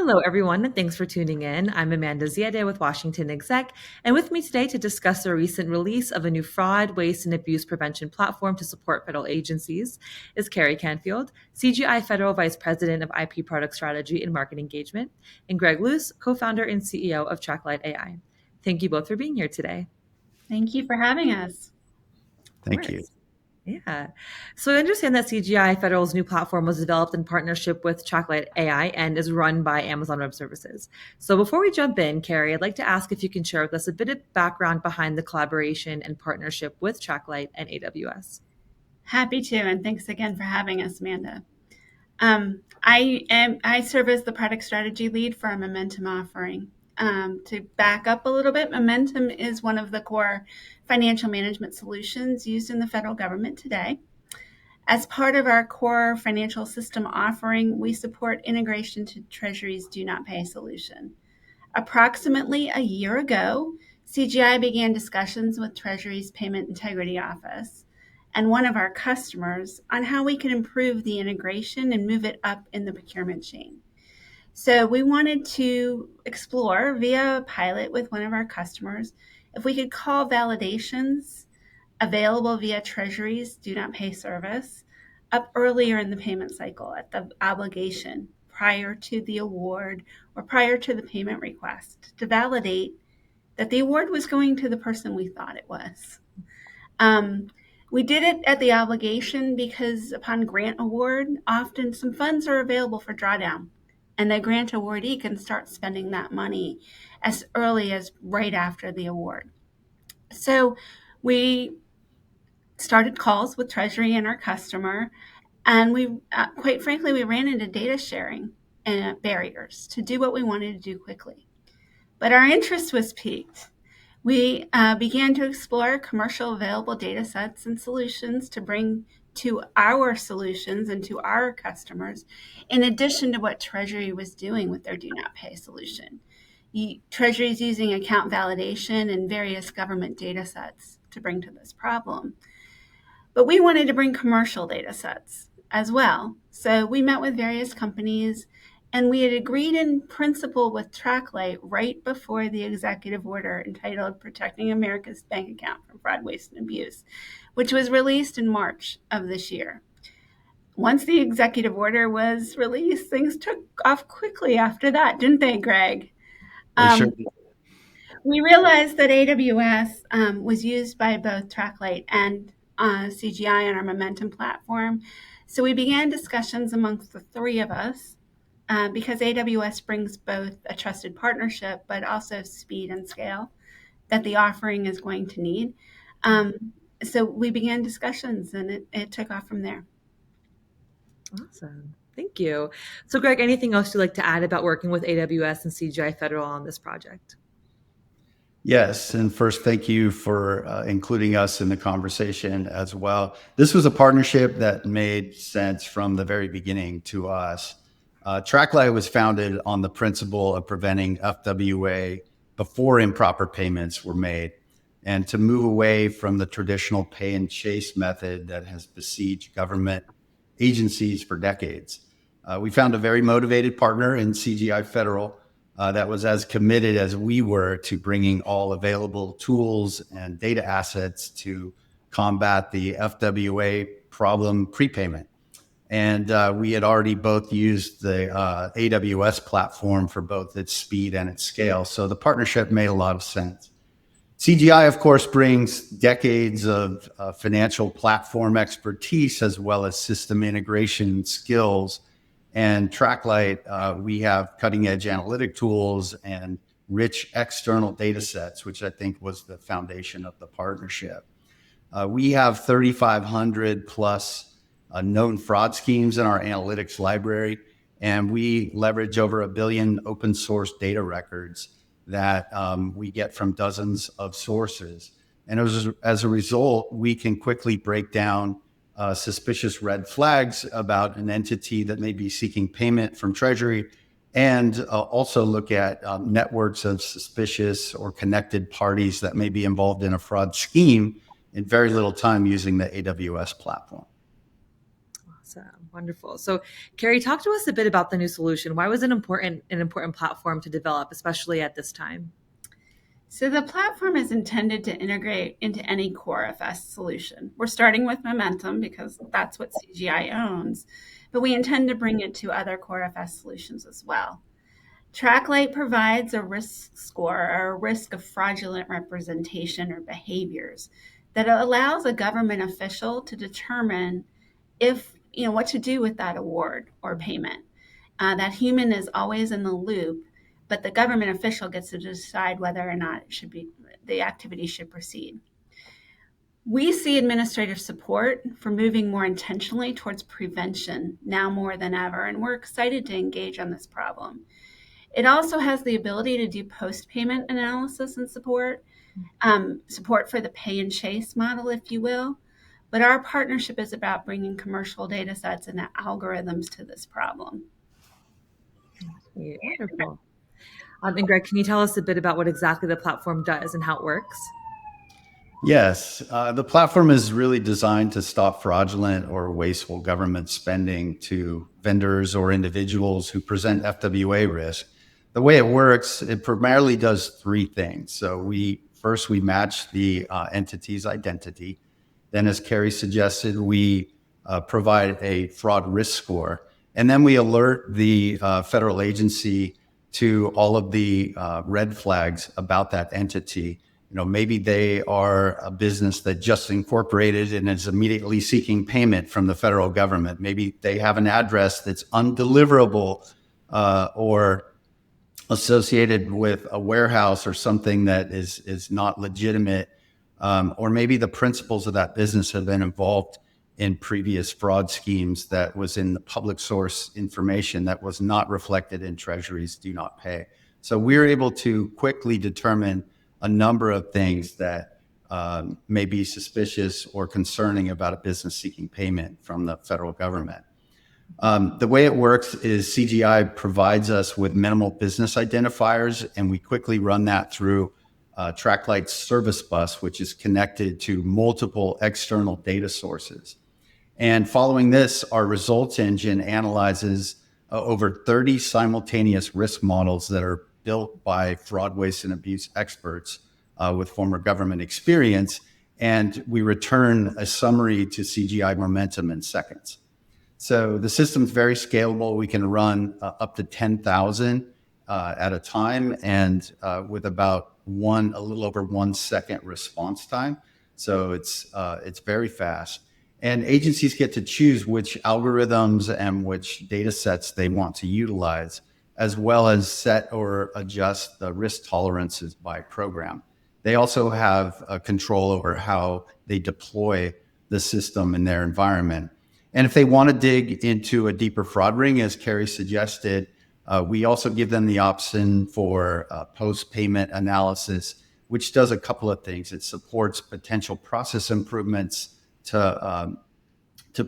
Hello, everyone, and thanks for tuning in. I'm Amanda Ziadeh with WashingtonExec, and with me today to discuss the recent release of a new fraud, waste, and abuse prevention platform to support federal agencies is Kerry Canfield, CGI Federal Vice President of IP Product Strategy and Market Engagement, and Greg Loos, co-founder and CEO of TrackLight AI. Thank you both for being here today. Thank you for having us. Thank you. Yeah. So I understand that CGI Federal's new platform was developed in partnership with TrackLight AI and is run by Amazon Web Services. So before we jump in, Kerry, I'd like to ask if you can share with us a bit of background behind the collaboration and partnership with TrackLight and AWS. Happy to, and thanks again for having us, Amanda. I serve as the product strategy lead for our Momentum offering. To back up a little bit, Momentum is one of the core financial management solutions used in the federal government today. As part of our core financial system offering, we support integration to Treasury's Do Not Pay solution. Approximately a year ago, CGI began discussions with Treasury's Payment Integrity Office and one of our customers on how we can improve the integration and move it up in the procurement chain. So we wanted to explore via a pilot with one of our customers if we could call validations available via Treasury's Do Not Pay service up earlier in the payment cycle at the obligation prior to the award or prior to the payment request to validate that the award was going to the person we thought it was. We did it at the obligation because upon grant award, often some funds are available for drawdown, and the grant awardee can start spending that money as early as right after the award. So we started calls with Treasury and our customer, and we, quite frankly, we ran into data sharing barriers to do what we wanted to do quickly. But our interest was piqued. We began to explore commercial available data sets and solutions to bring to our solutions and to our customers, in addition to what Treasury was doing with their Do Not Pay solution. Treasury is using account validation and various government data sets to bring to this problem. But we wanted to bring commercial data sets as well. So we met with various companies, and we had agreed in principle with TrackLight right before the executive order entitled Protecting America's Bank Account from Fraud, Waste, and Abuse, which was released in March of this year. Once the executive order was released, things took off quickly after that, didn't they, Greg? Sure did. We realized that AWS was used by both TrackLight and CGI on our Momentum platform. So we began discussions amongst the three of us because AWS brings both a trusted partnership, but also speed and scale that the offering is going to need. So we began discussions, and it took off from there. Awesome. Thank you. So, Greg, anything else you'd like to add about working with AWS and CGI Federal on this project? Yes, and first, thank you for including us in the conversation as well. This was a partnership that made sense from the very beginning to us. TrackLight was founded on the principle of preventing FWA before improper payments were made, and to move away from the traditional pay and chase method that has besieged government agencies for decades. We found a very motivated partner in CGI Federal that was as committed as we were to bringing all available tools and data assets to combat the FWA problem prepayment. And we had already both used the AWS platform for both its speed and its scale. So the partnership made a lot of sense. CGI, of course, brings decades of financial platform expertise as well as system integration skills. And TrackLight, we have cutting edge analytic tools and rich external data sets, which I think was the foundation of the partnership. We have 3,500 plus known fraud schemes in our analytics library, and we leverage over 1 billion open source data records that we get from dozens of sources. And as a result, we can quickly break down suspicious red flags about an entity that may be seeking payment from Treasury, and also look at networks of suspicious or connected parties that may be involved in a fraud scheme in very little time using the AWS platform. Awesome. Wonderful. So, Kerry, talk to us a bit about the new solution. Why was it an important platform to develop, especially at this time? So the platform is intended to integrate into any core FS solution. We're starting with Momentum because that's what CGI owns, but we intend to bring it to other core FS solutions as well. TrackLight provides a risk score or a risk of fraudulent representation or behaviors that allows a government official to determine if, what to do with that award or payment. That human is always in the loop, but the government official gets to decide whether or not the activity should proceed. We see administrative support for moving more intentionally towards prevention now more than ever, and we're excited to engage on this problem. It also has the ability to do post-payment analysis and support for the pay and chase model, if you will. But our partnership is about bringing commercial data sets and algorithms to this problem. Yeah, wonderful. And Greg, can you tell us a bit about what exactly the platform does and how it works? Yes, the platform is really designed to stop fraudulent or wasteful government spending to vendors or individuals who present FWA risk. The way it works, it primarily does three things. So we match the entity's identity. Then, as Kerry suggested, we provide a fraud risk score. And then we alert the federal agency to all of the red flags about that entity. Maybe they are a business that just incorporated and is immediately seeking payment from the federal government. Maybe they have an address that's undeliverable or associated with a warehouse or something that is not legitimate. Or maybe the principals of that business have been involved in previous fraud schemes that was in the public source information that was not reflected in Treasury's do not pay. So we're able to quickly determine a number of things that may be suspicious or concerning about a business seeking payment from the federal government. The way it works is CGI provides us with minimal business identifiers, and we quickly run that through TrackLight's service bus, which is connected to multiple external data sources. And following this, our results engine analyzes over 30 simultaneous risk models that are built by fraud, waste, and abuse experts with former government experience. And we return a summary to CGI Momentum in seconds. So the system's very scalable. We can run up to 10,000 at a time, and with about a little over 1 second response time. So it's very fast. And agencies get to choose which algorithms and which data sets they want to utilize, as well as set or adjust the risk tolerances by program. They also have control over how they deploy the system in their environment. And if they want to dig into a deeper fraud ring, as Kerry suggested, we also give them the option for post-payment analysis, which does a couple of things. It supports potential process improvements to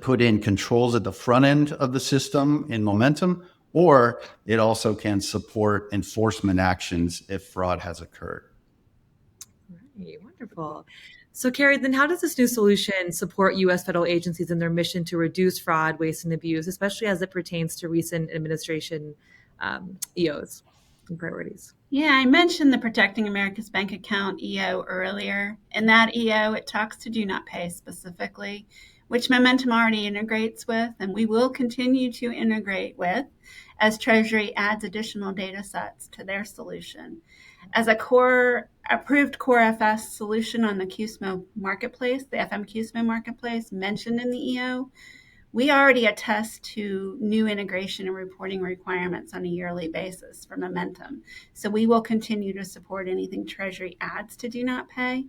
put in controls at the front end of the system in Momentum, or it also can support enforcement actions if fraud has occurred. Right, wonderful. So, Kerry, then how does this new solution support U.S. federal agencies in their mission to reduce fraud, waste, and abuse, especially as it pertains to recent administration EOs and priorities? Yeah, I mentioned the Protecting America's Bank Account EO earlier. In that EO, it talks to do not pay specifically, which Momentum already integrates with, and we will continue to integrate with as Treasury adds additional data sets to their solution. As a approved core FS solution on the QSMO marketplace, the FM QSMO marketplace mentioned in the EO, we already attest to new integration and reporting requirements on a yearly basis for Momentum. So we will continue to support anything Treasury adds to do not pay.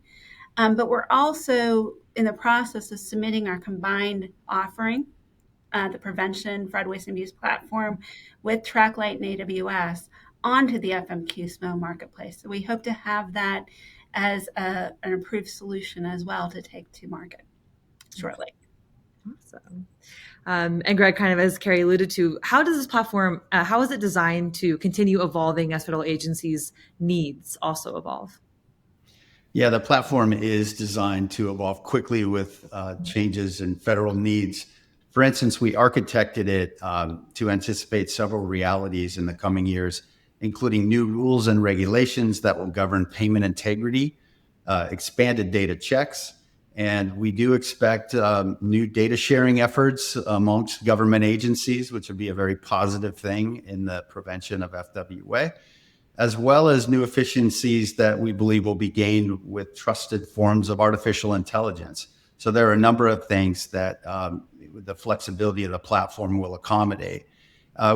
But we're also in the process of submitting our combined offering, the Prevention, Fraud, Waste, and Abuse platform with TrackLight and AWS onto the FM QSMO marketplace. So we hope to have that as an approved solution as well to take to market shortly. Awesome. And Greg, kind of as Kerry alluded to, how does this platform, how is it designed to continue evolving as federal agencies' needs also evolve? Yeah, the platform is designed to evolve quickly with changes in federal needs. For instance, we architected it to anticipate several realities in the coming years, including new rules and regulations that will govern payment integrity, expanded data checks, and we do expect new data sharing efforts amongst government agencies, which would be a very positive thing in the prevention of FWA, as well as new efficiencies that we believe will be gained with trusted forms of artificial intelligence. So there are a number of things that the flexibility of the platform will accommodate.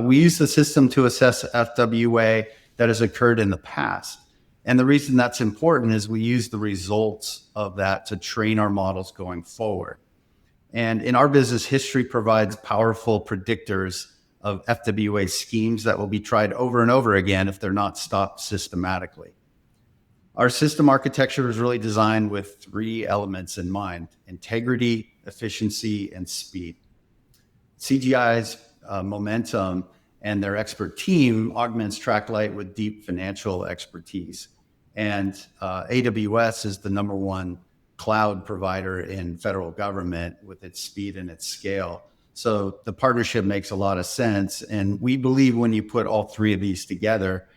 We use the system to assess FWA that has occurred in the past. And the reason that's important is we use the results of that to train our models going forward. And in our business, history provides powerful predictors of FWA schemes that will be tried over and over again if they're not stopped systematically. Our system architecture is really designed with three elements in mind: integrity, efficiency, and speed. CGI's momentum and their expert team augments TrackLight with deep financial expertise. And AWS is the number one cloud provider in federal government with its speed and its scale. So the partnership makes a lot of sense. And we believe when you put all three of these together,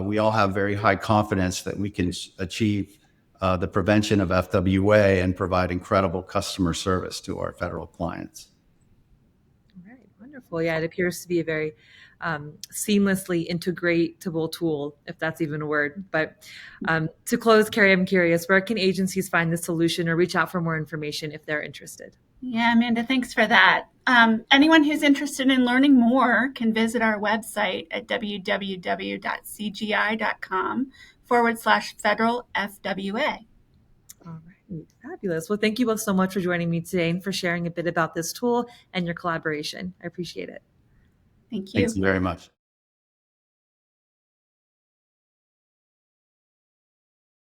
we all have very high confidence that we can achieve the prevention of FWA and provide incredible customer service to our federal clients. All right, wonderful. Yeah, it appears to be a very seamlessly integratable tool, if that's even a word. But to close, Kerry, I'm curious, where can agencies find this solution or reach out for more information if they're interested? Yeah, Amanda, thanks for that. Anyone who's interested in learning more can visit our website at www.cgi.com/federal FWA. All right, fabulous. Well, thank you both so much for joining me today and for sharing a bit about this tool and your collaboration. I appreciate it. Thank you. Thank you very much.